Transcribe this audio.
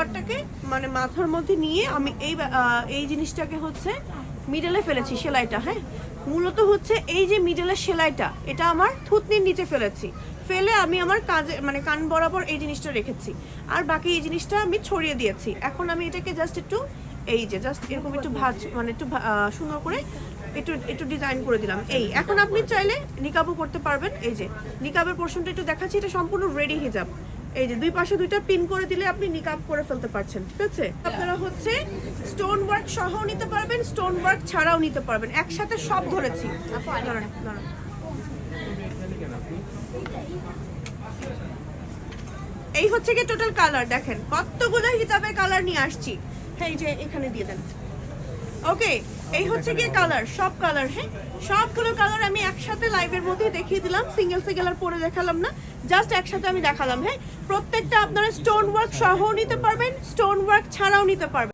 ব্যাপারটাকে মানে মাথার মধ্যে নিয়ে আমি এই জিনিসটাকে হচ্ছে মিডলে ফেলেছি সেলাইটা। হ্যাঁ, মূলত হচ্ছে এই যে মিডলের সেলাইটা এটা আমার থুতনির নিচে ফেলেছি, ফেলে আমি আমার কাজে মানে কান বরাবর এই জিনিসটা রেখেছি, আর বাকি এই জিনিসটা আমি ছড়িয়ে দিয়েছি। এখন আমি এটাকে জাস্ট একটু এই যে জাস্ট এরকম একটু মানে একটু সুন্দর করে একটু একটু ডিজাইন করে দিলাম। এই এখন আপনি চাইলে নিকাবও করতে পারবেন। এই যে নিকাবের পোর্শনটা একটু দেখাচ্ছি, এটা সম্পূর্ণ রেডি হিজাব। এই যে দুই পাশে দুইটা পিন করে দিলে আপনি নিকাব করে ফেলতে পারছেন। ঠিক আছে, আপনারা হচ্ছে স্টোন ওয়ার্ক সহও নিতে পারবেন, স্টোন ওয়ার্ক ছাড়াও নিতে পারবেন, একসাথে সব ধরেছি। এই হচ্ছে কি টোটাল কালার, দেখেন কতগুলো হিজাবের কালার নিয়ে আসছি। হ্যাঁ, এই যে এখানে দিয়ে দেন। ওকে, এই হচ্ছে গিয়ে কালার, সব কালার। হ্যাঁ, সবগুলো কালার আমি একসাথে লাইভের মধ্যে দেখিয়ে দিলাম, সিঙ্গেল সিঙ্গেল আর পরে দেখালাম না, জাস্ট একসাথে আমি দেখালাম। হ্যাঁ, প্রত্যেকটা আপনারা স্টোন ওয়ার্ক সহও নিতে পারবেন, স্টোন ওয়ার্ক ছাড়াও নিতে পারবেন।